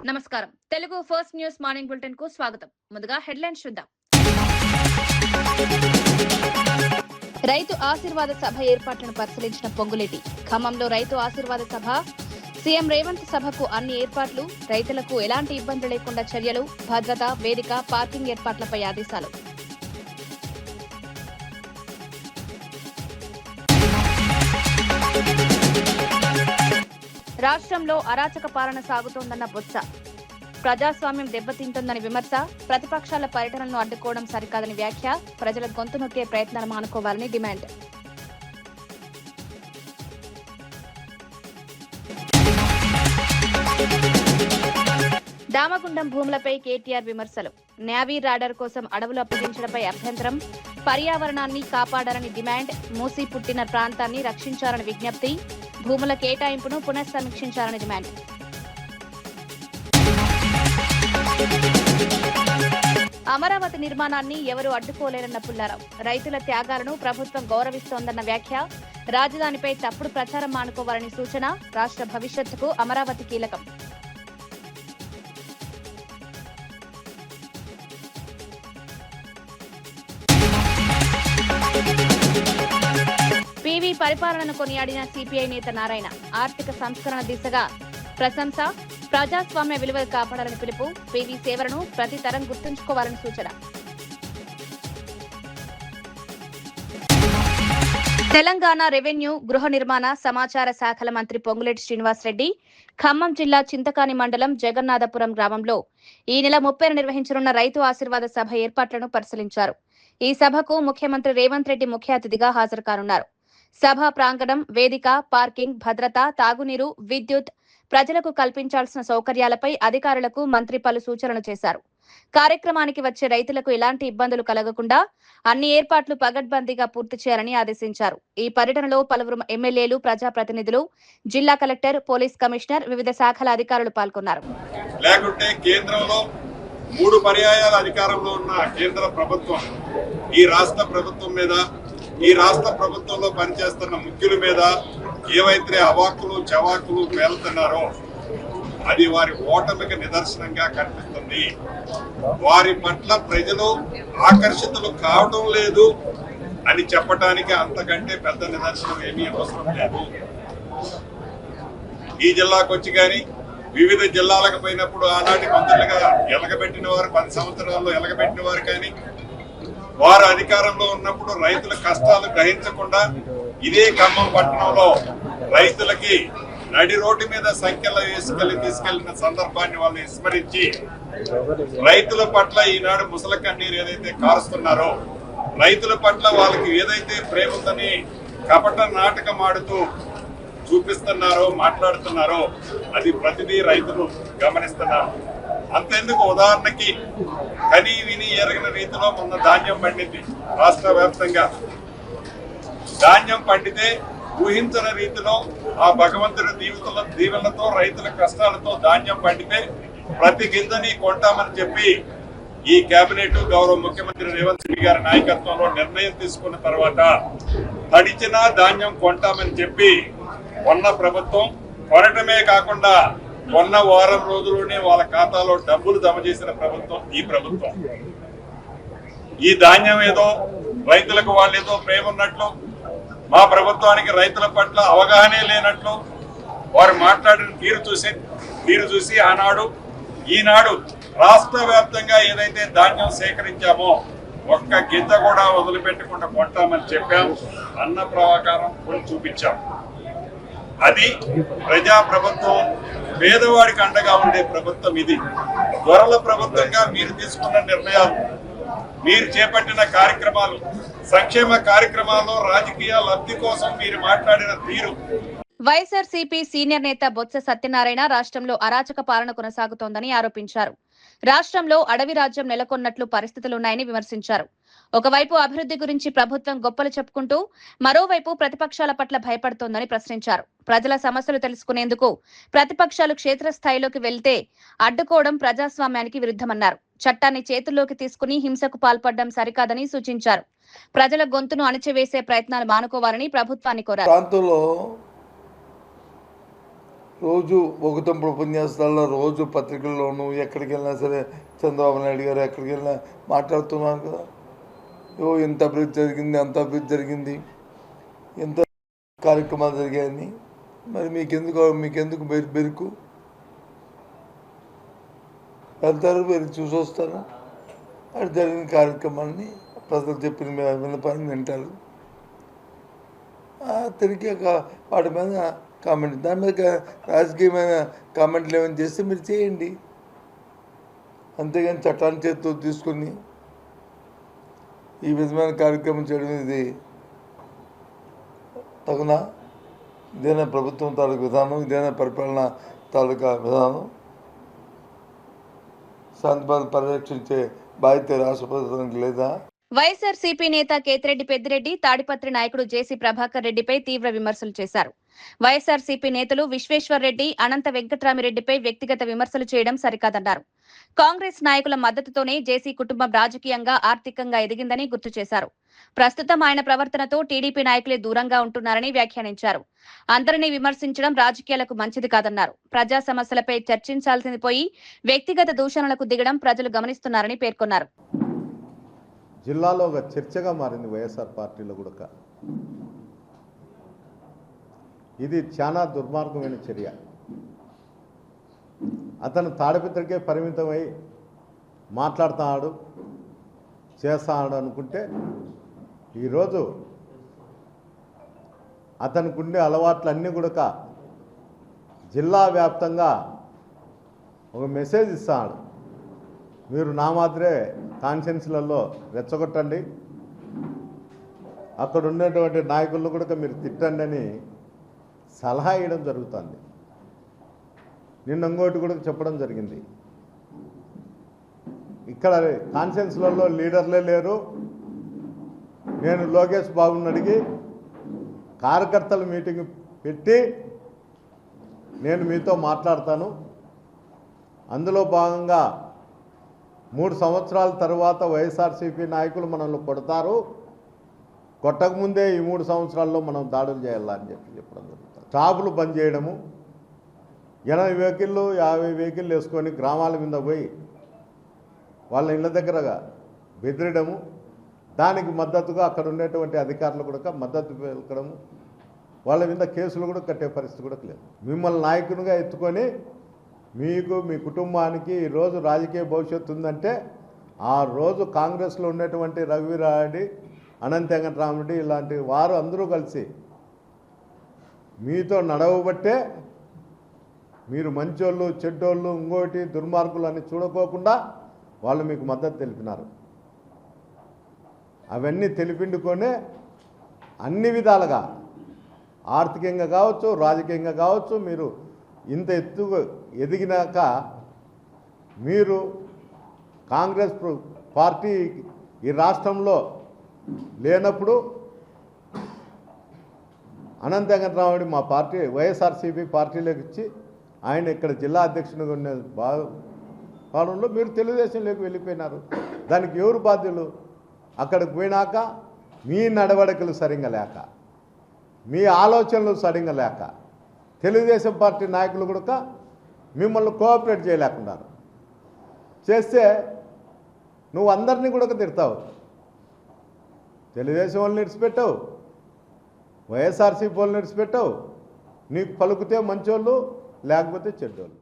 నమస్కారం. Telugu first news morning bulletin కు స్వాగతం. ముందుగా హెడ్లైన్స్ చూద్దాం. రైతు ఆశీర్వాద సభ ఏర్పాట్లను పరిశీలించిన పొంగులేటి. ఖమ్మంలో రైతు ఆశీర్వాద సభ. సీఎం రేవంత్ సభకు అన్ని ఏర్పాట్లు, రైతులకు ఎలాంటి ఇబ్బందులు లేకుండా చర్యలు, భద్రత, వేదిక, పార్కింగ్ ఏర్పాట్లపై ఆదేశాలు. రాష్ట్రంలో అరాచక పాలన సాగుతోందన్న బొత్స. ప్రజాస్వామ్యం దెబ్బతింటుందని విమర్శ. ప్రతిపక్షాల పర్యటనలను అడ్డుకోవడం సరికాదని వ్యాఖ్య. ప్రజల గొంతు నొక్కే ప్రయత్నాలు మానుకోవాలని డిమాండ్. దామగుండం భూములపై కేటీఆర్ విమర్శలు. నేవీ రాడార్ కోసం అడవులు అప్పగించడంపై అభ్యంతరం. పర్యావరణాన్ని కాపాడాలని డిమాండ్. మూసి పుట్టిన ప్రాంతాన్ని రక్షించాలని విజ్ఞప్తి. భూముల కేటాయింపును పునఃసమీక్షించాలని డిమాండ్. అమరావతి నిర్మాణాన్ని ఎవరూ అడ్డుకోలేరన్న పుల్లారావు. రైతుల త్యాగాలను ప్రభుత్వం గౌరవిస్తోందన్న వ్యాఖ్య. రాజధానిపై తప్పుడు ప్రచారం మానుకోవాలని సూచన. రాష్ట్ర భవిష్యత్తుకు అమరావతి కీలకం. పీవీ పరిపాలనను కొనియాడిన సిపిఐ నేత నారాయణ. ఆర్థిక సంస్కరణ దిశగా ప్రశంస. ప్రజాస్వామ్య విలువలు కాపాడాలని పిలుపు. పీవీ సేవలను ప్రతి తరం గుర్తుంచుకోవాలని సూచన. తెలంగాణ రెవెన్యూ, గృహ నిర్మాణ, సమాచార శాఖల మంత్రి పొంగులేటి శ్రీనివాసరెడ్డి ఖమ్మం జిల్లా చింతకాని మండలం జగన్నాథపురం గ్రామంలో ఈ నెల 30న నిర్వహించనున్న రైతు ఆశీర్వాద సభ ఏర్పాట్లను పరిశీలించారు. ఈ సభకు ముఖ్యమంత్రి రేవంత్ రెడ్డి ముఖ్య అతిథిగా హాజరు కానున్నారు. సభా ప్రాంగణం, వేదిక, పార్కింగ్, భద్రత, తాగునీరు, విద్యుత్, ప్రజలకు కల్పించాల్సిన సౌకర్యాలపై అధికారులకు మంత్రి పలు సూచనలు చేశారు. కార్యక్రమానికి వచ్చే రైతులకు ఎలాంటి ఇబ్బందులు కలగకుండా అన్ని ఏర్పాట్లు పగడ్బందీగా పూర్తి చేయాలని ఆదేశించారు. ఈ పర్యటనలో పలువురు ఎమ్మెల్యేలు, ప్రజాప్రతినిధులు, జిల్లా కలెక్టర్, పోలీస్ కమిషనర్, వివిధ శాఖల అధికారులు పాల్గొన్నారు. లేకుంటే కేంద్రంలో 3 పర్యాయాల అధికారంలో ఉన్న కేంద్ర ప్రభుత్వం ఈ రాష్ట్ర ప్రభుత్వం మీద, ఈ రాష్ట్ర ప్రభుత్వంలో పనిచేస్తున్న ముఖ్యుల మీద ఏవైతే అవాకులు చవాకులు పేలుతున్నారో అది వారి ఓటమికి నిదర్శనంగా కనిపిస్తుంది. వారి పట్ల ప్రజలు ఆకర్షితులు కావడం లేదు అని చెప్పడానికి అంతకంటే పెద్ద నిదర్శనం ఏమీ అవసరం లేదు. ఈ జిల్లాకు వచ్చి కానీ వివిధ జిల్లాలకు పోయినప్పుడు ఆనాటి మంత్రులుగా ఎలగబెట్టిన వారు, 10 సంవత్సరాల్లో ఎలగబెట్టిన వారు కానీ వారు అధికారంలో ఉన్నప్పుడు రైతుల కష్టాలు గ్రహించకుండా ఇదే ఖమ్మం పట్టణంలో రైతులకి నడి రోడ్డు మీద సంఖ్యలో తీసుకెళ్లిన సందర్భాన్ని వాళ్ళు విస్మరించి రైతుల పట్ల ఈనాడు ముసల కన్నీరు ఏదైతే కారుస్తున్నారో, రైతుల పట్ల వాళ్ళకి ఏదైతే ప్రేమ ఉందని కపట నాటకం ఆడుతూ చూపిస్తున్నారో, మాట్లాడుతున్నారో అది ప్రతిదీ రైతులు గమనిస్తున్నారు. అంతెందుకు, ఉదాహరణకి కని విని ఎరగిన రీతిలో మొన్న ధాన్యం పండింది. రాష్ట్ర వ్యాప్తంగా ధాన్యం పండితే ఊహించిన రీతిలో ఆ భగవంతుడి దీవెనలతో రైతుల కష్టాలతో ధాన్యం పండితే ప్రతి గింజని కొంటామని చెప్పి ఈ కేబినెట్, గౌరవ ముఖ్యమంత్రి రేవంత్ రెడ్డి గారి నాయకత్వంలో నిర్ణయం తీసుకున్న తర్వాత తడిచిన ధాన్యం కొంటామని చెప్పి కొన్న ప్రభుత్వం, కొనటమే కాకుండా కొన్న వారం రోజుల్లోనే వాళ్ళ ఖాతాలో డబ్బులు జమ చేసిన ప్రభుత్వం ఈ ప్రభుత్వం. ఈ ధాన్యం ఏదో రైతులకు వాళ్ళేదో ప్రేమ ఉన్నట్లు, మా ప్రభుత్వానికి రైతుల పట్ల అవగాహనే లేనట్లు వారు మాట్లాడిన తీరు చూసి ఆనాడు ఈనాడు రాష్ట్ర వ్యాప్తంగా ఏదైతే ధాన్యం సేకరించామో ఒక్క గింజ కూడా వదిలిపెట్టకుండా కొంటామని చెప్పాం. అన్న ప్రకారం కొని చూపించాం. అది ప్రజా ప్రభుత్వం, పేదవాడికి అండగా ఉండే ప్రభుత్వం. ఇది దొరల ప్రభుత్వంగా మీరు తీసుకున్న నిర్ణయాలు, మీరు చేపట్టిన కార్యక్రమాలు, సంక్షేమ కార్యక్రమాల్లో రాజకీయ లబ్ధి కోసం మీరు మాట్లాడిన తీరు. వైఎస్ఆర్సీపీ సీనియర్ నేత బొత్స సత్యనారాయణ రాష్ట్రంలో అరాచక పాలన కొనసాగుతోందని ఆరోపించారు. రాష్ట్రంలో అడవి రాజ్యం నెలకొన్నట్లు పరిస్థితులున్నాయని విమర్శించారు. ఒకవైపు అభివృద్ధి గురించి ప్రభుత్వం గొప్పలు చెప్పుకుంటూ మరోవైపు ప్రతిపక్షాల పట్ల భయపడుతోందని ప్రశ్నించారు. ప్రజల సమస్యలు తెలుసుకునేందుకు ప్రతిపక్షాలు క్షేత్రస్థాయిలోకి వెళ్తే అడ్డుకోవడం ప్రజాస్వామ్యానికి విరుద్ధమన్నారు. చట్టాన్ని చేతుల్లోకి తీసుకుని హింసకు పాల్పడడం సరికాదని సూచించారు. ప్రజల గొంతును అణచివేసే ప్రయత్నాలు మానుకోవాలని ప్రభుత్వాన్ని కోరారు. రోజు ఒకటంపుడు ఉపన్యాసాల్లో రోజు పత్రికల్లోనూ ఎక్కడికి వెళ్ళినా సరే చంద్రబాబు నాయుడు గారు ఎక్కడికి వెళ్ళినా మాట్లాడుతున్నారు కదా. ఇంత అభివృద్ధి జరిగింది, అంత అభివృద్ధి జరిగింది, ఎంత కార్యక్రమాలు జరిగాయని. మరి మీకెందుకు బెరుకు? వెళ్తారు, వెళ్ళి చూసి వస్తారు. అక్కడ జరిగిన కార్యక్రమాన్ని ప్రజలు చెప్పిన విన్నపాన్ని వింటారు. తిరిగి వాటి మీద కామెంట్, దాని మీద రాజకీయమైన కామెంట్లు ఏమైనా చేస్తే మీరు చేయండి. అంతేగాని చట్టాన్ని చేతితో తీసుకుని ఈ విధమైన కార్యక్రమం చేయడం ఇది తగునా? ఇదేనా ప్రభుత్వం తాలూకు విధానం? ఇదేనా పరిపాలన తాలూకా విధానం? శాంతిభద్రతను పరిరక్షించే బాధ్యత రాష్ట్ర ప్రభుత్వానికి లేదా? వైఎస్ఆర్సీపీ నేత కేతిరెడ్డి పెద్దిరెడ్డి, తాడిపత్రి నాయకుడు జేసీ ప్రభాకర్ రెడ్డిపై తీవ్ర విమర్శలు చేశారు. వైఎస్ఆర్సీపీ నేతలు విశ్వేశ్వర్ రెడ్డి, అనంత వెంకట్రామిరెడ్డిపై వ్యక్తిగత విమర్శలు చేయడం సరికాదన్నారు. కాంగ్రెస్ నాయకుల మద్దతుతోనే జేసీ కుటుంబం రాజకీయంగా, ఆర్థికంగా ఎదిగిందని గుర్తు చేశారు. ప్రస్తుతం ఆయన ప్రవర్తనతో టీడీపీ నాయకులే దూరంగా ఉంటున్నారని వ్యాఖ్యానించారు. అందరినీ విమర్శించడం రాజకీయాలకు మంచిది కాదన్నారు. ప్రజా సమస్యలపై చర్చించాల్సింది పోయి వ్యక్తిగత దూషణలకు దిగడం ప్రజలు గమనిస్తున్నారని పేర్కొన్నారు. జిల్లాలో ఒక చర్చగా మారింది వైఎస్ఆర్ పార్టీలో కూడా. ఇది చాలా దుర్మార్గమైన చర్య. అతను తాడిపత్రికే పరిమితమై మాట్లాడుతున్నాడు, చేస్తున్నాడు అనుకుంటే ఈరోజు అతనికి ఉండే అలవాట్లన్నీ కూడా జిల్లా వ్యాప్తంగా ఒక మెసేజ్ ఇస్తున్నాడు. మీరు నా మాత్రమే కాన్ఫరెన్స్లలో రెచ్చగొట్టండి, అక్కడ ఉన్నటువంటి నాయకులను కూడా మీరు తిట్టండి అని సలహా ఇవ్వడం జరుగుతుంది. నిన్న ఇంకోటి కూడా చెప్పడం జరిగింది, ఇక్కడ కాన్ఫరెన్స్లలో లీడర్లే లేరు, నేను లోకేష్ బాబుని అడిగి కార్యకర్తల మీటింగ్ పెట్టి నేను మీతో మాట్లాడతాను, అందులో భాగంగా 3 సంవత్సరాల తర్వాత వైఎస్ఆర్సీపీ నాయకులు మనల్ని కొడతారు, కొట్టకముందే ఈ 3 సంవత్సరాల్లో మనం దాడులు చేయాలని చెప్పడం జరుగుతుంది. స్టాపులు బంద్ చేయడము, 80 వెహికళ్ళు 50 వెహికళ్ళు వేసుకొని గ్రామాల మీద పోయి వాళ్ళ ఇళ్ళ దగ్గర బెదిరడము, దానికి మద్దతుగా అక్కడ ఉండేటువంటి అధికారులు కూడా మద్దతు పలకడము, వాళ్ళ మీద కేసులు కూడా కట్టే పరిస్థితి కూడా లేదు. మిమ్మల్ని నాయకునిగా ఎత్తుకొని మీకు, మీ కుటుంబానికి ఈరోజు రాజకీయ భవిష్యత్తు ఉందంటే ఆ రోజు కాంగ్రెస్లో ఉన్నటువంటి రఘువీరారెడ్డి, అనంత వెంకటరామరెడ్డి ఇలాంటి వారు అందరూ కలిసి మీతో నడవబట్టే మీరు మంచోళ్ళు, చెడ్డోళ్ళు, ఇంకోటి దుర్మార్గులు అని చూడకోకుండా వాళ్ళు మీకు మద్దతు తెలిపినారు. అవన్నీ తెలిపిండుకొనే అన్ని విధాలుగా ఆర్థికంగా కావచ్చు, రాజకీయంగా కావచ్చు, మీరు ఇంత ఎత్తుగా ఎదిగినాక మీరు కాంగ్రెస్ పార్టీ ఈ రాష్ట్రంలో లేనప్పుడు అనంత వెంకటరామరెడ్డి మా పార్టీ వైఎస్ఆర్సీపీ పార్టీలోకి ఇచ్చి ఆయన ఇక్కడ జిల్లా అధ్యక్షునిగా ఉన్న కాలంలో మీరు తెలుగుదేశంలోకి వెళ్ళిపోయినారు. దానికి ఎవరు బాధ్యులు? అక్కడికి పోయినాక మీ నడవడికలు సరిగ్గా లేక, మీ ఆలోచనలు సరిగ్గా లేక తెలుగుదేశం పార్టీ నాయకులు కూడా మిమ్మల్ని కోఆపరేట్ చేయలేకున్నారు. చేస్తే నువ్వు అందరినీ కూడా తిడతావు. తెలుగుదేశం వాళ్ళని విడిచిపెట్టావు, వైఎస్ఆర్సీపీ వాళ్ళని విడిచిపెట్టావు, నీకు పలుకుతే మంచోళ్ళు లేకపోతే చెడ్డోళ్ళు.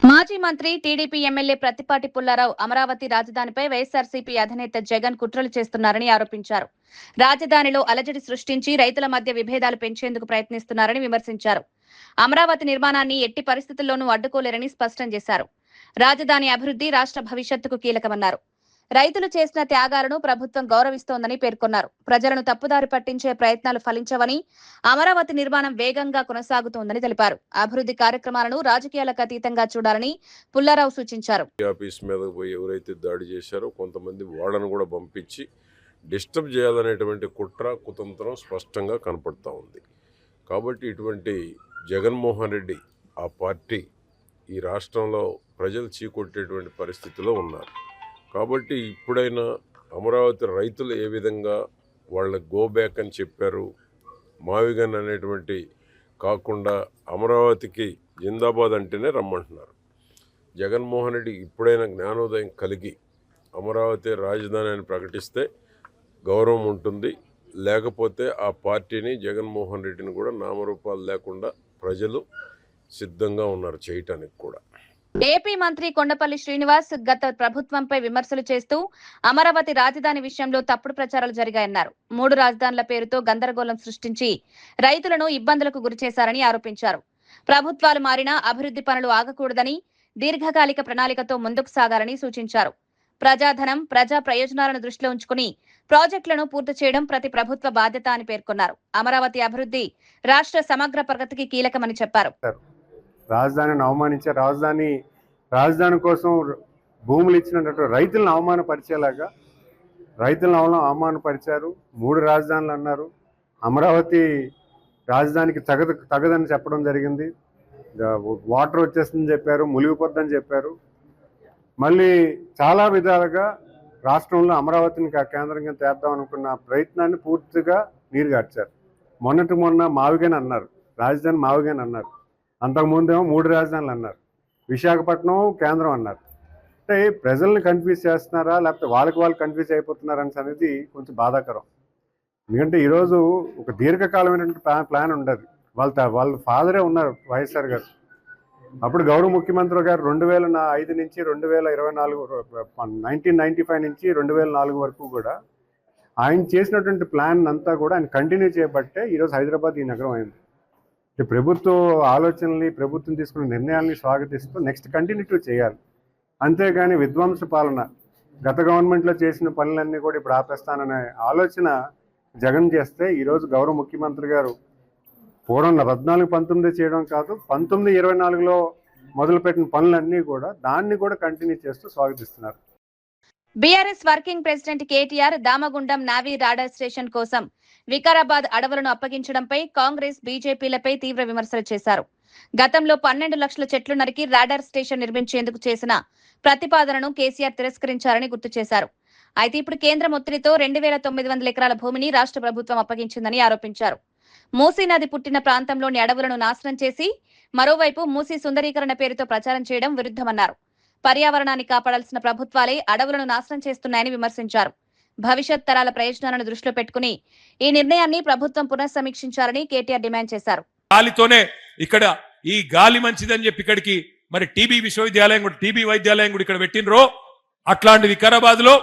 మాజీ మంత్రి టీడీపీ ఎమ్మెల్యే ప్రత్తిపాటి పుల్లారావు అమరావతి రాజధానిపై వైఎస్ఆర్సీపీ అధినేత జగన్ కుట్రలు చేస్తున్నారని ఆరోపించారు. రాజధానిలో అలజడి సృష్టించి రైతుల మధ్య విభేదాలు పెంచేందుకు ప్రయత్నిస్తున్నారని విమర్శించారు. అమరావతి నిర్మాణాన్ని ఎట్టి పరిస్థితుల్లోనూ అడ్డుకోలేరని స్పష్టం చేశారు. రాజధాని అభివృద్ధి రాష్ట్ర భవిష్యత్తుకు కీలకమన్నారు. రైతులు చేసిన త్యాగాలను ప్రభుత్వం గౌరవిస్తోందని పేర్కొన్నారు. ప్రజలను తప్పుదారి పట్టించే ప్రయత్నాలు ఫలించవని, అమరావతి నిర్మాణం వేగంగా కొనసాగుతోందని తెలిపారు. అభివృద్ధి కార్యక్రమాలను రాజకీయాలకు అతీతంగా చూడాలని పుల్లారావు సూచించారు. ఆఫీస్ మీద పోయి ఎవరైతే దాడి చేశారో కొంతమంది వాళ్ళను కూడా పంపించి డిస్టర్బ్ చేయాలనేటువంటి కుట్ర కుతంత్రం స్పష్టంగా కనపడతా ఉంది. కాబట్టి ఇటువంటి జగన్మోహన్ రెడ్డి ఆ పార్టీ ఈ రాష్ట్రంలో ప్రజలు చీకొట్టేటువంటి పరిస్థితిలో ఉన్నారు. కాబట్టి ఇప్పుడైనా అమరావతి రైతులు ఏ విధంగా వాళ్ళ గో బ్యాక్ అని చెప్పారు, మావిగన్ అనేటువంటి కాకుండా అమరావతికి జిందాబాద్ అంటేనే రమ్మంటున్నారు. జగన్మోహన్ రెడ్డి ఇప్పుడైనా జ్ఞానోదయం కలిగి అమరావతి రాజధాని అని ప్రకటిస్తే గౌరవం ఉంటుంది. లేకపోతే ఆ పార్టీని జగన్మోహన్ రెడ్డిని కూడా నామరూపాలు లేకుండా ప్రజలు సిద్ధంగా ఉన్నారు చేయటానికి కూడా. ఏపీ మంత్రి కొండపల్లి శ్రీనివాస్ గత ప్రభుత్వంపై విమర్శలు చేస్తూ అమరావతి రాజధాని విషయంలో తప్పుడు ప్రచారాలు జరిగాయన్నారు. 3 రాజధానుల పేరుతో గందరగోళం సృష్టించి రైతులను ఇబ్బందులకు గురిచేశారని ఆరోపించారు. ప్రభుత్వాలు మారినా అభివృద్ధి పనులు ఆగకూడదని, దీర్ఘకాలిక ప్రణాళికతో ముందుకు సాగాలని సూచించారు. ప్రజాధనం, ప్రజా ప్రయోజనాలను దృష్టిలో ఉంచుకుని ప్రాజెక్టులను పూర్తి చేయడం ప్రతి ప్రభుత్వ బాధ్యత అని పేర్కొన్నారు. అమరావతి అభివృద్ధి రాష్ట్ర సమగ్ర ప్రగతికి కీలకమని చెప్పారు. రాజధానిని అవమానించే రాజధాని కోసం భూములు ఇచ్చినట్టు రైతులను అవమానపరిచేలాగా అవమానపరిచారు. 3 రాజధానులు అన్నారు. అమరావతి రాజధానికి తగదని చెప్పడం జరిగింది. వాటర్ వచ్చేస్తుందని చెప్పారు, మునిగిపోద్దని చెప్పారు. మళ్ళీ చాలా విధాలుగా రాష్ట్రంలో అమరావతిని కేంద్రంగా తేద్దాం అనుకున్న ప్రయత్నాన్ని పూర్తిగా నీరుగార్చారు. మొన్న మావిగాని అన్నారు, రాజధాని మావిగాని అన్నారు. అంతకుముందేమో 3 రాజధానులు అన్నారు, విశాఖపట్నం కేంద్రం అన్నారు. అంటే ప్రజల్ని కన్ఫ్యూజ్ చేస్తున్నారా లేకపోతే వాళ్ళు కన్ఫ్యూజ్ అయిపోతున్నారా అనేది కొంచెం బాధాకరం. ఎందుకంటే ఈరోజు ఒక దీర్ఘకాలమైనటువంటి ప్లాన్ ఉండదు. వాళ్ళ ఫాదరే ఉన్నారు వైఎస్ఆర్ గారు. అప్పుడు గౌరవ ముఖ్యమంత్రి గారు 2005 నుంచి 2024 1995 నుంచి 2004 వరకు కూడా ఆయన చేసినటువంటి ప్లాన్ అంతా కూడా ఆయన కంటిన్యూ చేయబట్టే ఈరోజు హైదరాబాద్ ఈ నగరం అయింది. ప్రభుత్వ ఆలోచనల్ని, ప్రభుత్వం తీసుకున్న నిర్ణయాల్ని స్వాగతిస్తూ నెక్స్ట్ కంటిన్యూటీ చేయాలి. అంతేగాని విధ్వంస పాలన, గత గవర్నమెంట్లో చేసిన పనులన్నీ కూడా ఇప్పుడు ఆపేస్తాననే ఆలోచన జగన్ చేస్తే ఈరోజు గౌరవ ముఖ్యమంత్రి గారు పూర్వం 14-19 చేయడం కాదు, 19-24లో మొదలుపెట్టిన పనులన్నీ కూడా దాన్ని కూడా కంటిన్యూ చేస్తూ స్వాగతిస్తున్నారు. BRS working president KTR Damagundam navy radar station కోసం వికారాబాద్ అడవులను అప్పగించడంపై కాంగ్రెస్, బీజేపీలపై తీవ్ర విమర్శలు చేశారు. గతంలో 12 లక్షల చెట్లు నరికి రాడార్ స్టేషన్ నిర్మించేందుకు చేసిన ప్రతిపాదనను కేసీఆర్ తిరస్కరించారని గుర్తు చేశారు. అయితే ఇప్పుడు కేంద్రం ఒత్తిడితో 2900 ఎకరాల భూమిని రాష్ట్ర ప్రభుత్వం అప్పగించిందని ఆరోపించారు. మూసీ నది పుట్టిన ప్రాంతంలోని అడవులను నాశనం చేసి మరోవైపు మూసీ సుందరీకరణ పేరుతో ప్రచారం చేయడం విరుద్ధమన్నారు. పర్యావరణాన్ని కాపాడాల్సిన ప్రభుత్వాలే అడవులను నాశనం చేస్తున్నాయని విమర్శించారు. భవిష్యత్ తరాల ప్రయోజనాలను దృష్టిలో పెట్టుకుని ఈ నిర్ణయాన్ని ప్రభుత్వం పునఃసమీక్షించాలని కేటీఆర్ డిమాండ్ చేశారు. గాలితోనే ఇక్కడ ఈ గాలి మంచిదని చెప్పి ఇక్కడికి మరి టీబీ వైద్యాలయం కూడా ఇక్కడ పెట్టినరో అట్లాంటి వికారాబాద్ లో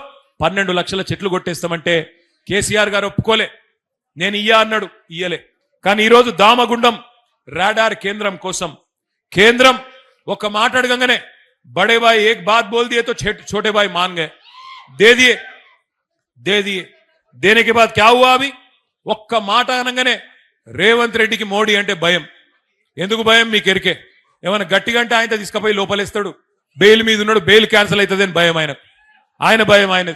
12 లక్షల చెట్లు కొట్టేస్తామంటే కేసీఆర్ గారు ఒప్పుకోలే. నేను ఇయ్యా అన్నాడు, ఇయ్యలే. కానీ ఈరోజు దామగుండం రాడార్ కేంద్రం కోసం కేంద్రం ఒక మాట అడగంగానే बड़े भाई एक बात बोल दिए तो छोटे भाई मान गए, दे दिए। देने के बाद क्या हुआ? अभी ఒక్క మాట అనగానే రేవంత్ రెడ్డికి మోడీ అంటే భయం. ఎందుకు భయం? మీకు ఎరికే. ఏమైనా గట్టిగా అంటే ఆయన తీసుకుపోయి లోపలేస్తాడు, బెయిల్ మీద ఉన్నాడు, బెయిల్ క్యాన్సిల్ అవుతుంది అని భయం ఆయన భయం. ఆయన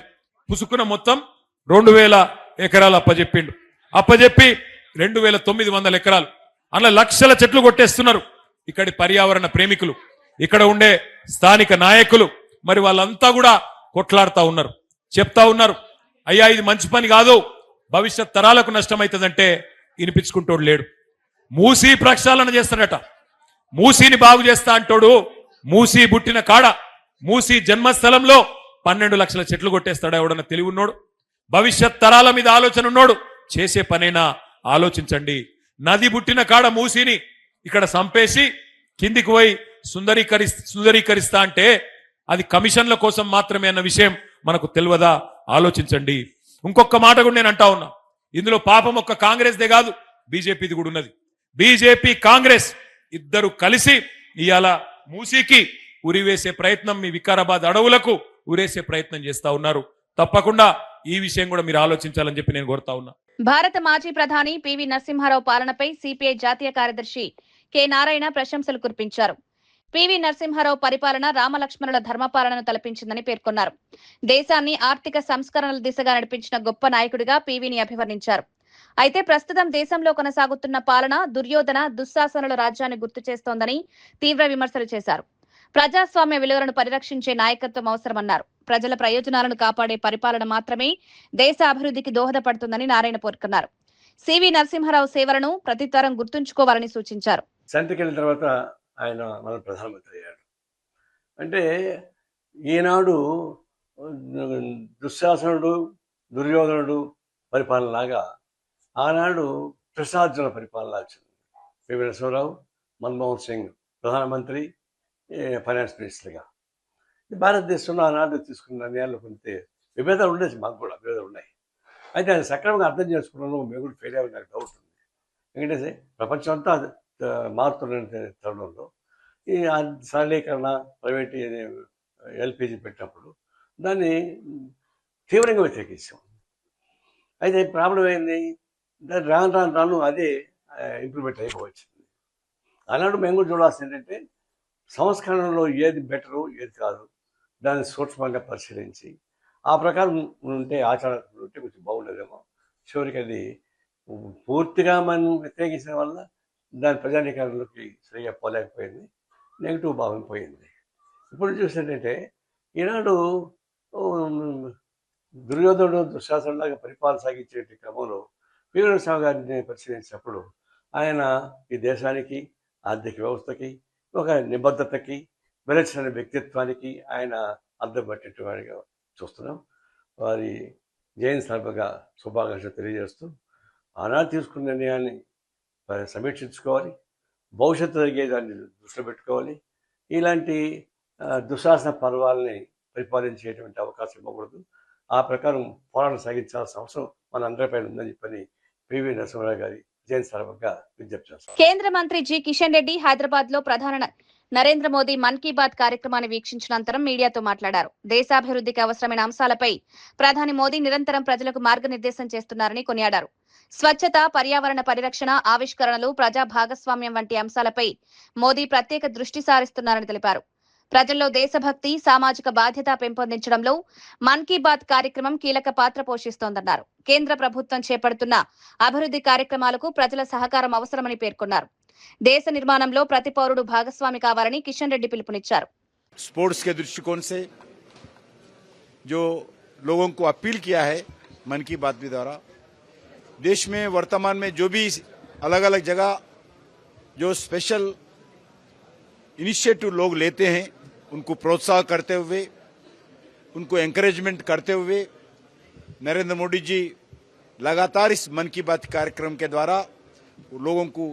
పుసుకున్న మొత్తం 2000 ఎకరాలు అప్పజెప్పి 2900 ఎకరాలు అలా లక్షల చెట్లు కొట్టేస్తున్నారు. ఇక్కడి పర్యావరణ ప్రేమికులు, ఇక్కడ ఉండే స్థానిక నాయకులు మరి వాళ్ళంతా కూడా కొట్లాడుతూ ఉన్నారు, చెప్తా ఉన్నారు, అయ్యా ఇది మంచి పని కాదు, భవిష్యత్ తరాలకు నష్టమవుతుందంటే వినిపించుకుంటోడు లేడు. మూసీ ప్రక్షాళన చేస్తాడట, మూసీని బాగు చేస్తా అంటోడు. మూసీ పుట్టిన కాడ, మూసీ జన్మస్థలంలో 12 లక్షల చెట్లు కొట్టేస్తాడు ఎవడన్నా తెలివి ఉన్నోడు, భవిష్యత్ తరాల మీద ఆలోచన ఉన్నోడు. చేసే పనైనా ఆలోచించండి. నది పుట్టిన కాడ మూసీని ఇక్కడ సంపేసి కిందికి పోయి సుందరీకరిస్తా అంటే అది కమిషన్ల కోసం మాత్రమే అన్న విషయం మనకు తెలియదా? ఆలోచించండి. ఇంకొక మాట కూడా నేను అంటా ఉన్నా, ఇందులో పాపం ఒక్క కాంగ్రెస్దే కాదు, బీజేపీది కూడా ఉన్నది. బీజేపీ, కాంగ్రెస్ ఇద్దరు కలిసి ఇవాళ మూసీకి ఉరివేసే ప్రయత్నం, మీ వికారాబాద్ అడవులకు ఉరేసే ప్రయత్నం చేస్తా ఉన్నారు. తప్పకుండా ఈ విషయం కూడా మీరు ఆలోచించాలని చెప్పి నేను కోరుతా ఉన్నా. భారత మాజీ ప్రధాని పివి నరసింహారావు పాలనపై సిపిఐ జాతీయ కార్యదర్శి కె నారాయణ ప్రశంసలు కురిపించారు. పివి నరసింహారావు పరిపాలన రామలక్ష్మణుల ధర్మపాలనను తలపించిందని పేర్కొన్నారు. దేశాన్ని ఆర్థిక సంస్కరణల దిశగా నడిపించిన గొప్ప నాయకుడిగా పివిని అభివర్ణించారు. అయితే ప్రస్తుతం దేశంలో కొనసాగుతున్న పాలన దుర్యోధన, దుశ్శాసనుల రాజ్యాన్ని గుర్తు చేస్తోందని తీవ్ర విమర్శలు చేశారు. ప్రజాస్వామ్య విలువలను పరిరక్షించే నాయకత్వం అవసరమన్నారు. ప్రజల ప్రయోజనాలను కాపాడే పరిపాలన మాత్రమే దేశ అభివృద్ధికి దోహదపడుతుందని నారాయణ పేర్కొన్నారు. సివి నరసింహారావు సేవలను ప్రతితరం గుర్తుంచుకోవాలని సూచించారు. సెంటర్కి వెళ్ళిన తర్వాత ఆయన మన ప్రధానమంత్రి అయ్యాడు. అంటే ఈనాడు దుశ్శాసనుడు దుర్యోధనుడు పరిపాలనలాగా ఆనాడు ప్రసార్జన పరిపాలన వచ్చింది. పివి నరసింహారావు, మన్మోహన్ సింగ్ ప్రధానమంత్రి, ఫైనాన్స్ మినిస్టర్గా. భారతదేశంలో ఆనాడు తీసుకున్న నిర్ణయాలు కొంత విభేదాలు ఉండేది, మాకు కూడా విభేదాలు ఉన్నాయి. అయితే ఆయన సక్రమంగా అర్థం చేసుకున్నాను, మేము కూడా ఫెయిల్ అయ్యి నాకు డౌట్ ఉంది. ఎందుకంటే ప్రపంచం అంతా మారుతున్న తరుణంలో ఈ సరళీకరణ ప్రైవేట్ ఎల్పిజి పెట్టినప్పుడు దాన్ని తీవ్రంగా వ్యతిరేకించాం. అయితే ప్రాబ్లం ఏంది, దాన్ని రాను అదే ఇంప్లిమెంట్ అయిపోవచ్చింది. ఆనాడు మేము కూడా చూడాల్సింది ఏంటంటే సంస్కరణలో ఏది బెటరు ఏది కాదు దాన్ని సూక్ష్మంగా పరిశీలించి ఆ ప్రకారం ఉంటే ఆచరణ ఉంటే కొంచెం బాగుండేదేమో. చివరికి అది పూర్తిగా మనం వ్యతిరేకించడం వల్ల దాని ప్రజానీకరణలోకి సరిగా పోలేకపోయింది, నెగిటివ్ భావం పోయింది. ఇప్పుడు చూసినట్టయితే ఈనాడు దుర్యోధనుడు దుశ్శాసనులాగా పరిపాలన సాగించే క్రమంలో పివి నరసింహారావు గారిని పరిశీలించినప్పుడు ఆయన ఈ దేశానికి ఆర్థిక వ్యవస్థకి ఒక నిబద్ధతకి విలక్షణ వ్యక్తిత్వానికి ఆయన అర్థం పట్టేట్టు వారిగా చూస్తున్నాం. వారి జయంతి సందర్భంగా శుభాకాంక్షలు తెలియజేస్తూ ఆనాడు తీసుకున్న నిర్ణయాన్ని సమీక్షించుకోవాలి, భవిష్యత్తు జరిగేదాన్ని దృష్టిలో పెట్టుకోవాలి. ఇలాంటి దుశ్శాసన పర్వాలని పరిపాలించేటువంటి అవకాశం ఇవ్వకూడదు. ఆ ప్రకారం పోరాటం సాగించాల్సిన అవసరం మన అందరిపైన ఉందని చెప్పని పివి నరసింహారావు గారి జయంతి సందర్భంగా విజ్ఞప్తి చేస్తారు. కేంద్ర మంత్రి జి కిషన్ రెడ్డి హైదరాబాద్ లో ప్రధాని నరేంద్ర మోదీ మన్ కీ బాత్ కార్యక్రమాన్ని వీక్షించిన అనంతరం మీడియాతో మాట్లాడారు. దేశాభివృద్ధికి అవసరమైన అంశాలపై ప్రధాని మోదీ నిరంతరం ప్రజలకు మార్గనిర్దేశం చేస్తున్నారని కొనియాడారు. స్వచ్ఛత, పర్యావరణ పరిరక్షణ, ఆవిష్కరణలు, ప్రజా భాగస్వామ్యం వంటి అంశాలపై మోదీ ప్రత్యేక దృష్టి సారిస్తున్నారని తెలిపారు. ప్రజల్లో దేశభక్తి, సామాజిక బాధ్యత పెంపొందించడంలో మన్ కీ బాత్ కార్యక్రమం కీలక పాత్ర పోషిస్తోందన్నారు. కేంద్ర ప్రభుత్వం చేపడుతున్న అభివృద్ధి కార్యక్రమాలకు ప్రజల సహకారం అవసరమని పేర్కొన్నారు. దేశ నిర్మాణంలో ప్రతి పౌరుడు భాగస్వామి కావాలని కిషన్ రెడ్డి పిలుపునిచ్చారు. स्पोर्ट्स के दृष्टिकोण से जो लोगों को अपील किया है मन की बात भी द्वारा, देश में वर्तमान में जो भी अलग अलग जगह जो स्पेशल इनिशिएटिव लोग लेते हैं उनको प्रोत्साहन करते हुए, उनको एंकरेजमेंट करते हुए नरेंद्र मोदी जी लगातार इस मन की बात कार्यक्रम के द्वारा लोगों को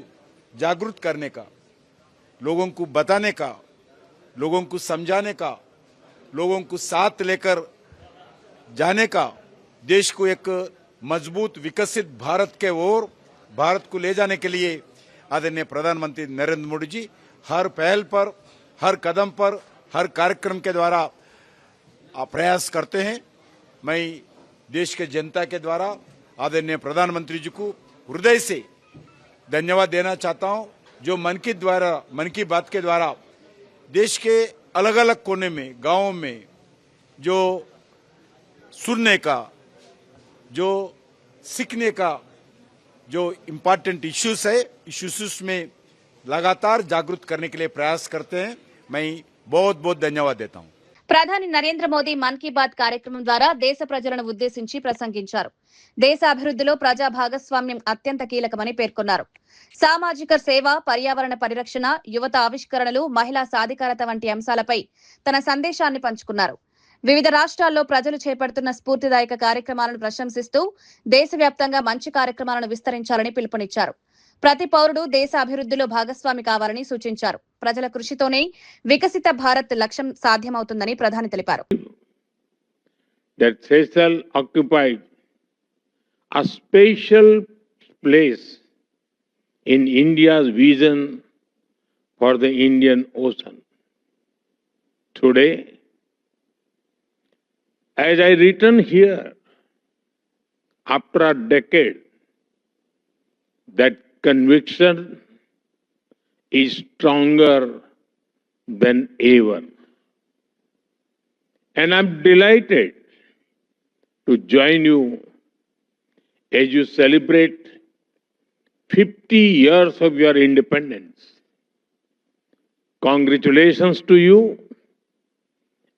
जागरूक करने का, लोगों को बताने का, लोगों को समझाने का, लोगों को साथ लेकर जाने का, देश को एक मजबूत विकसित भारत के ओर भारत को ले जाने के लिए आदरणीय प्रधानमंत्री नरेंद्र मोदी जी हर पहल पर, हर कदम पर, हर कार्यक्रम के द्वारा प्रयास करते हैं। मैं देश के जनता के द्वारा आदरणीय प्रधानमंत्री जी को हृदय से धन्यवाद देना चाहता हूं, जो मन की बात के द्वारा देश के अलग अलग कोने में, गांवों में जो सुनने का, जो सीखने का जो इम्पोर्टेंट इश्यूज है, इश्यूज में लगातार जागरूक करने के लिए प्रयास करते हैं। मैं बहुत बहुत धन्यवाद देता हूं। ప్రధాని నరేంద్ర మోదీ మన్ కీ బాత్ కార్యక్రమం ద్వారా దేశ ప్రజలను ఉద్దేశించి ప్రసంగించారు. దేశ అభివృద్ధిలో ప్రజా భాగస్వామ్యం అత్యంత కీలకమని పేర్కొన్నారు. సామాజిక సేవ, పర్యావరణ పరిరక్షణ, యువత ఆవిష్కరణలు, మహిళా సాధికారత వంటి అంశాలపై తన సందేశాన్ని పంచుకున్నారు. వివిధ రాష్ట్రాల్లో ప్రజలు చేపడుతున్న స్ఫూర్తిదాయక కార్యక్రమాలను ప్రశంసిస్తూ దేశవ్యాప్తంగా మంచి కార్యక్రమాలను విస్తరించాలని పిలుపునిచ్చారు. ప్రతి పౌరుడు దేశ అభివృద్ధిలో భాగస్వామి కావాలని సూచించారు. ప్రజల కృషితోనే వికసిత భారత్ లక్ష్యం సాధ్యమవుతుందని ప్రధాని తెలిపారు. That Seychelles occupied a special place in India's vision for the Indian Ocean. Today, as I return here after a decade, that conviction is stronger than ever. And I'm delighted to join you as you celebrate 50 years of your independence. Congratulations to you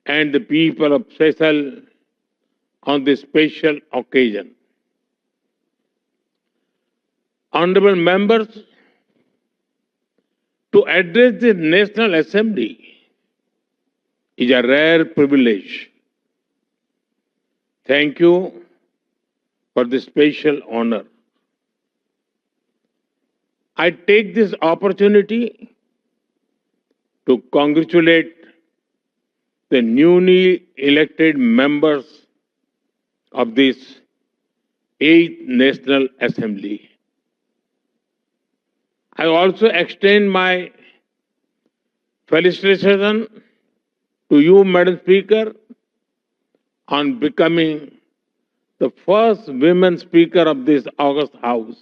and the people of Seychelles on this special occasion. honorable members, to address the National Assembly is a rare privilege. Thank you for this special honor. I take this opportunity to congratulate the newly elected members of this 8th National Assembly. I also extend my felicitation to you, Madam Speaker, on becoming the first women Speaker of this August House.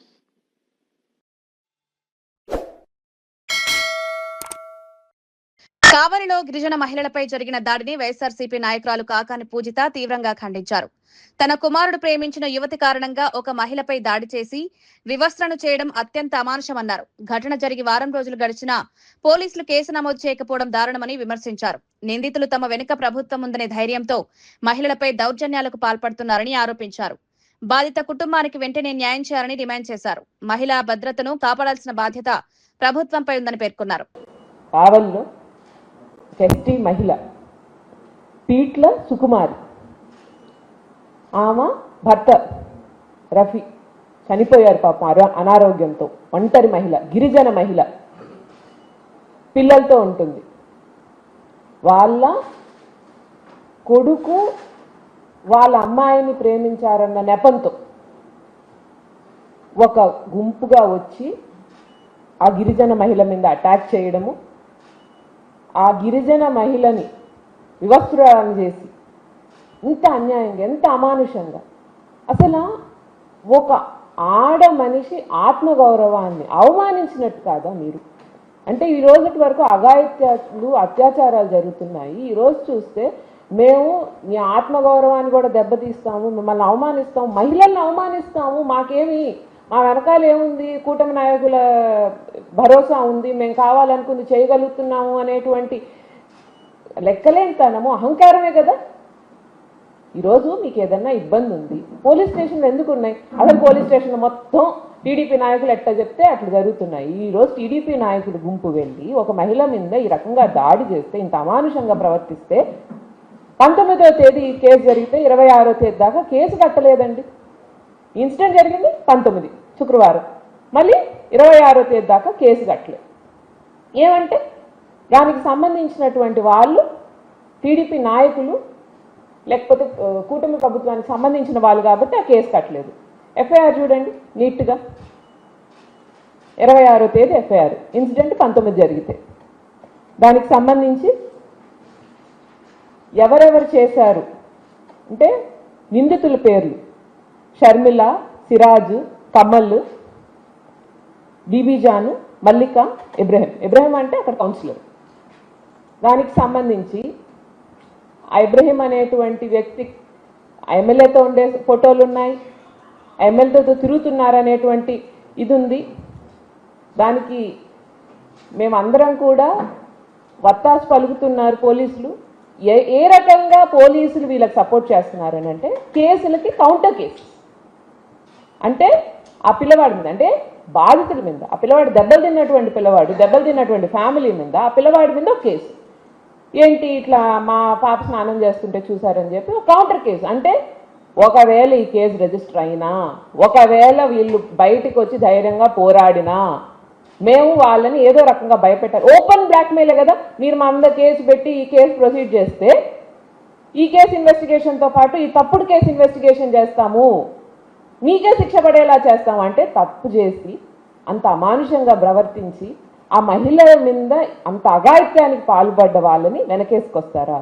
కావలిలో గిరిజన మహిళలపై జరిగిన దాడిని వైఎస్ఆర్సీపీ నాయకురాలు కాకాని పూజిత తీవ్రంగా ఖండించారు. తన కుమారుడు ప్రేమించిన యువతి కారణంగా ఒక మహిళపై దాడి చేసి వివస్త్రను చేయడం అత్యంత అమానుషమన్నారు. ఘటన జరిగి వారం రోజులు గడిచినా పోలీసులు కేసు నమోదు చేయకపోవడం దారుణమని విమర్శించారు. నిందితులు తమ వెనుక ప్రభుత్వం ఉందనే ధైర్యంతో మహిళలపై దౌర్జన్యాలకు పాల్పడుతున్నారని ఆరోపించారు. బాధిత కుటుంబానికి వెంటనే న్యాయం చేయాలని డిమాండ్ చేశారు. మహిళా భద్రతను కాపాడాల్సిన బాధ్యత ప్రభుత్వంపై ఉందని పేర్కొన్నారు. ఎస్టీ మహిళ పీట్ల సుకుమారి, ఆమె భర్త రఫీ చనిపోయారు పాపం అనారోగ్యంతో. ఒంటరి మహిళ, గిరిజన మహిళ, పిల్లలతో ఉంటుంది. వాళ్ళ కొడుకు వాళ్ళ అమ్మాయిని ప్రేమించారన్న నెపంతో ఒక గుంపుగా వచ్చి ఆ గిరిజన మహిళ మీద అటాక్ చేయడము, ఆ గిరిజన మహిళని వివస్త్రాలను చేసి ఇంత అన్యాయంగా, ఎంత అమానుషంగా, అసలు ఒక ఆడ మనిషి ఆత్మగౌరవాన్ని అవమానించినట్టు కాదా మీరు? అంటే ఈ రోజుటి వరకు అఘాయిత్యాలు, అత్యాచారాలు జరుగుతున్నాయి. ఈరోజు చూస్తే మేము మీ ఆత్మగౌరవాన్ని కూడా దెబ్బతీస్తాము, మిమ్మల్ని అవమానిస్తాము, మహిళల్ని అవమానిస్తాము, మాకేమి మా వెనకాల ఏముంది, కూటమి నాయకుల భరోసా ఉంది, మేము కావాలనుకుంది చేయగలుగుతున్నాము అనేటువంటి లెక్కలేంతనము, అహంకారమే కదా. ఈరోజు మీకు ఏదన్నా ఇబ్బంది ఉంది, పోలీస్ స్టేషన్లు ఎందుకు ఉన్నాయి? అసలు పోలీస్ స్టేషన్ మొత్తం టీడీపీ నాయకులు ఎట్లా చెప్తే అట్లా జరుగుతున్నాయి. ఈరోజు టీడీపీ నాయకులు గుంపు వెళ్ళి ఒక మహిళ మీద ఈ రకంగా దాడి చేస్తే, ఇంత అమానుషంగా ప్రవర్తిస్తే, 19వ తేదీ కేసు జరిగితే 26వ తేదీ దాకా కేసు కట్టలేదండి. ఇన్సిడెంట్ జరిగింది 19 శుక్రవారం, మళ్ళీ 26వ తేదీ దాకా కేసు కట్టలేదు. ఏమంటే దానికి సంబంధించినటువంటి వాళ్ళు టీడీపీ నాయకులు లేకపోతే కూటమి ప్రభుత్వానికి సంబంధించిన వాళ్ళు కాబట్టి ఆ కేసు కట్టలేదు. ఎఫ్ఐఆర్ చూడండి నీట్గా, 26వ తేదీ ఎఫ్ఐఆర్, ఇన్సిడెంట్ 19 జరిగితే దానికి సంబంధించి ఎవరెవరు చేశారు అంటే నిందితుల పేర్లు షర్మిల, సిరాజు, కమల్, బీబీజాను, మల్లిక, ఇబ్రహీం అంటే అక్కడ కౌన్సిలర్. దానికి సంబంధించి ఇబ్రహీం అనేటువంటి వ్యక్తి ఎమ్మెల్యేతో ఉండే ఫోటోలు ఉన్నాయి, ఎమ్మెల్యేతో తిరుగుతున్నారనేటువంటి ఇది ఉంది. దానికి మేమందరం కూడా వత్తాసు పలుకుతున్నారు పోలీసులు. ఏ రకంగా పోలీసులు వీళ్ళకి సపోర్ట్ చేస్తున్నారని అంటే కేసులకి కౌంటర్ కేసు, అంటే ఆ పిల్లవాడి మీద, అంటే బాధితుడి మీద, ఆ పిల్లవాడు దెబ్బలు తిన్నటువంటి పిల్లవాడు, దెబ్బలు తిన్నటువంటి ఫ్యామిలీ మీద, ఆ పిల్లవాడి మీద ఒక కేసు. ఏంటి ఇట్లా మా పాప స్నానం చేస్తుంటే చూసారని చెప్పి ఒక కౌంటర్ కేసు. అంటే ఒకవేళ ఈ కేసు రిజిస్టర్ అయినా, ఒకవేళ వీళ్ళు బయటికి వచ్చి ధైర్యంగా పోరాడినా, మేము వాళ్ళని ఏదో రకంగా భయపెట్టారు. ఓపెన్ బ్లాక్మెయిలే కదా. మీరు మా మీద కేసు పెట్టి ఈ కేసు ప్రొసీడ్ చేస్తే ఈ కేసు ఇన్వెస్టిగేషన్తో పాటు ఈ తప్పుడు కేసు ఇన్వెస్టిగేషన్ చేస్తాము, మీకే శిక్ష పడేలా చేస్తాము అంటే తప్పు చేసి అంత అమానుషంగా ప్రవర్తించి ఆ మహిళల మీద అంత అఘాయిత్యానికి పాల్పడ్డ వాళ్ళని వెనకేసుకొస్తారా?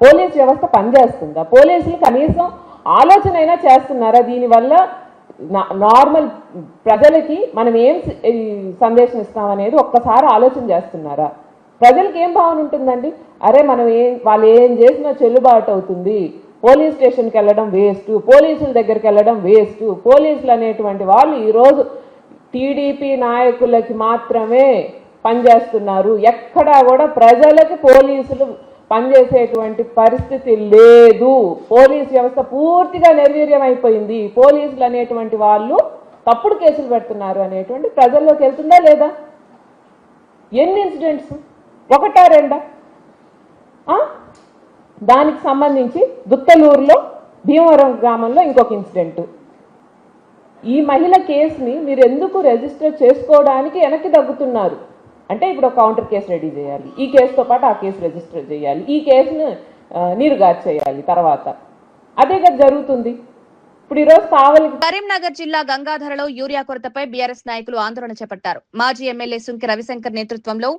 పోలీస్ వ్యవస్థ పనిచేస్తుందా? పోలీసులు కనీసం ఆలోచన అయినా చేస్తున్నారా? దీనివల్ల నార్మల్ ప్రజలకి మనం ఏం సందేశం ఇస్తామనేది ఒక్కసారి ఆలోచన చేస్తున్నారా? ప్రజలకి ఏం భావన ఉంటుందండి? అరే మనం వాళ్ళు ఏం చేసినా చెల్లుబాటు అవుతుంది, పోలీస్ స్టేషన్కి వెళ్ళడం వేస్ట్, పోలీసుల దగ్గరికి వెళ్ళడం వేస్ట్. పోలీసులు అనేటువంటి వాళ్ళు ఈరోజు టీడీపీ నాయకులకి మాత్రమే పనిచేస్తున్నారు. ఎక్కడా కూడా ప్రజలకి పోలీసులు పనిచేసేటువంటి పరిస్థితి లేదు. పోలీస్ వ్యవస్థ పూర్తిగా నిర్వీర్యం అయిపోయింది. పోలీసులు అనేటువంటి వాళ్ళు తప్పుడు కేసులు పెడుతున్నారు అనేటువంటి ప్రజల్లోకి వెళ్తుందా లేదా? ఎన్ని ఇన్సిడెంట్స్, ఒకటా రెండా? దానికి సంబంధించి దుత్తలూరులో భీమవరం గ్రామంలో ఇంకొక ఇన్సిడెంట్. ఈ మహిళ కేసుని మీరు ఎందుకు రిజిస్టర్ చేసుకోవడానికి వెనక్కి తగ్గుతున్నారు అంటే, ఇప్పుడు ఒక కౌంటర్ కేసు రెడీ చేయాలి, ఈ కేసుతో పాటు ఆ కేసు రిజిస్టర్ చేయాలి, ఈ కేసును నీరుగార్చి చేయాలి, తర్వాత అదే కదా జరుగుతుంది. ఇప్పుడు ఈరోజు కావాలి. కరీంనగర్ జిల్లా గంగాధరలో యూరియా కొరతపై బీఆర్ఎస్ నాయకులు ఆందోళన చేపట్టారు. మాజీ ఎమ్మెల్యే సుంకి రవిశంకర్ నేతృత్వంలో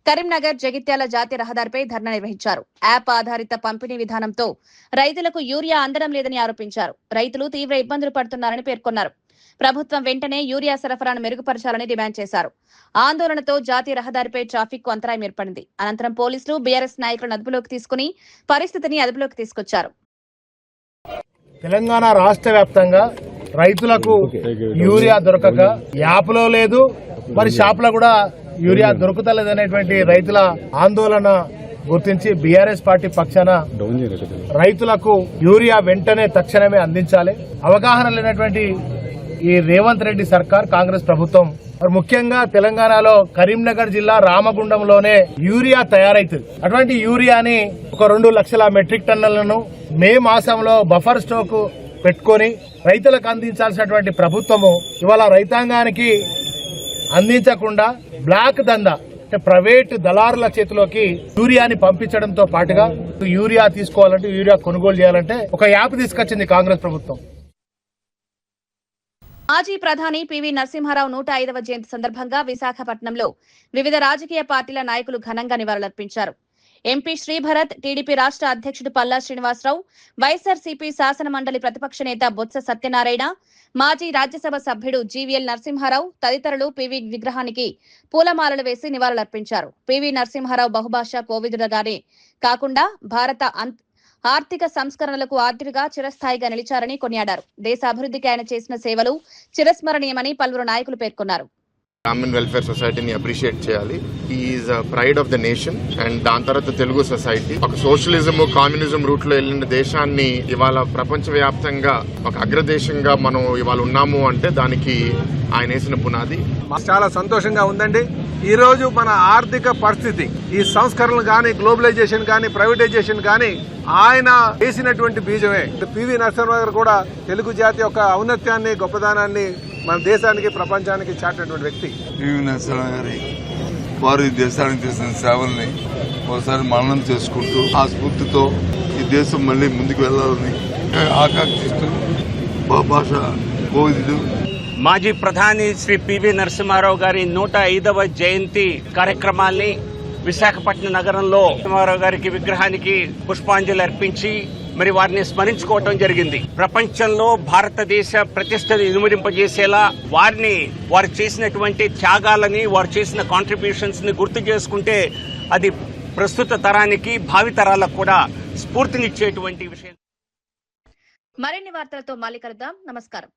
కరీంనగర్ జగిత్యాల జాతీయ రహదారిపై ధర్నా నిర్వహించారు. యాప్ ఆధారిత పంపిణీ విధానంతో రైతులకు యూరియా అందడం లేదని ఆరోపించారు. రైతులు తీవ్ర ఇబ్బందులు పడుతున్నారని పేర్కొన్నారు. ప్రభుత్వం వెంటనే యూరియా సరఫరాను మెరుగుపరచాలని డిమాండ్ చేశారు. ఆందోళనతో జాతీయ రహదారిపై ట్రాఫిక్ కు అంతరాయం ఏర్పడింది. అనంతరం పోలీసులు బీఆర్ఎస్ నాయకులను అదుపులోకి తీసుకుని పరిస్థితిని అదుపులోకి తీసుకొచ్చారు. తెలంగాణ రాష్ట్ర వ్యాప్తంగా రైతులకు యూరియా దొరకక యాప్లో లేదు, మరి షాపులో కూడా యూరియా దొరుకుతలేదనేటువంటి రైతుల ఆందోళన గుర్తించి బీఆర్ఎస్ పార్టీ పక్షాన రైతులకు యూరియా వెంటనే తక్షణమే అందించాలి. అవగాహన లేనటువంటి ఈ రేవంత్ రెడ్డి సర్కార్, కాంగ్రెస్ ప్రభుత్వం ముఖ్యంగా తెలంగాణలో కరీంనగర్ జిల్లా రామగుండంలోనే యూరియా తయారైతుంది. అటువంటి యూరియాని ఒక 2 లక్షల మెట్రిక్ టన్నులను మే మాసంలో బఫర్ స్టాక్ పెట్టుకొని రైతులకు అందించాల్సినటువంటి ప్రభుత్వము ఇవాళ రైతాంగానికి అందించకుండా బ్లాక్ దందా అంటే ప్రైవేట్ దళారుల చేతిలోకి యూరియాని పంపించడంతో పాటుగా యూరియా తీసుకోవాలంటే, యూరియా కొనుగోలు చేయాలంటే ఒక యాప్ తీసుకొచ్చింది కాంగ్రెస్ ప్రభుత్వం. మాజీ ప్రధాని పివి నరసింహారావు 105వ జయంతి సందర్భంగా విశాఖపట్నంలో వివిధ రాజకీయ పార్టీల నాయకులు ఘనంగా నివాళులర్పించారు. ఎంపీ శ్రీభరత్, టీడీపీ రాష్ట్ర అధ్యక్షుడు పల్లా శ్రీనివాసరావు, వైఎస్ఆర్సీపీ శాసన మండలి ప్రతిపక్ష నేత బొత్స సత్యనారాయణ, మాజీ రాజ్యసభ సభ్యుడు జీవీఎల్ నరసింహారావు తదితరులు పివి విగ్రహానికి పూలమాలలు వేసి నివాళులర్పించారు. పివి నరసింహారావు బహుభాషా కోవిదుడుగానే కాకుండా భారత ఆర్థిక సంస్కరణలకు ఆర్థిగా చిరస్థాయిగా నిలిచారని కొనియాడారు. దేశ అభివృద్ధికి ఆయన చేసిన సేవలు చిరస్మరణీయమని పలువురు నాయకులు పేర్కొన్నారు. కామన్ వెల్ఫేర్ సొసైటీని అప్రిషియేట్ చేయాలి. Is pride of the nation. And దాని తర్వాత తెలుగు సొసైటీ ఒక సోషలిజం, కమ్యూనిజం రూట్ లో వెళ్ళిన దేశాన్ని ఇవాళ ప్రపంచవ్యాప్తంగా ఒక అగ్రదేశంగా మనం ఇవాళ ఉన్నాము అంటే దానికి ఆయన వేసిన పునాది. చాలా సంతోషంగా ఉందండి. ఈ రోజు మన ఆర్థిక పరిస్థితి, ఈ సంస్కరణలు కానీ, గ్లోబలైజేషన్ కానీ, ప్రైవేటైజేషన్ కానీ ఆయన వేసినటువంటి బీజమే. పివి నరసింహారావు గారు కూడా తెలుగు జాతి యొక్క ఔన్నత్యాన్ని, గొప్పదనాన్ని మన దేశానికి, ప్రపంచానికి చాటినటువంటి వ్యక్తి. పివి నరసింహారావు గారి వారు ఈ దేశానికి చేసిన సేవల్ని ఒకసారి మననం చేసుకుంటూ ఆ స్ఫూర్తితో ఈ దేశం మళ్ళీ ముందుకు వెళ్లాలని ఆకాంక్షిస్తూ భాష కోవిదుడు మాజీ ప్రధాని శ్రీ పివి నరసింహారావు గారి 105వ జయంతి కార్యక్రమాల్ని విశాఖపట్నం నగరంలో నరసింహారావు గారికి విగ్రహానికి పుష్పాంజలి అర్పించి మరి వారిని స్మరించుకోవడం జరిగింది. ప్రపంచంలో భారతదేశ ప్రతిష్టను ఇనుమడింపజేసేలా వారు చేసినటువంటి త్యాగాలని, వారు చేసిన కాంట్రిబ్యూషన్స్ ని గుర్తు చేసుకుంటే అది ప్రస్తుత తరానికి, భావితరాలకు కూడా స్ఫూర్తినిచ్చేటువంటి విషయం. మరిన్ని వార్తలతో మళ్ళీ కలుద్దాం. నమస్కారం.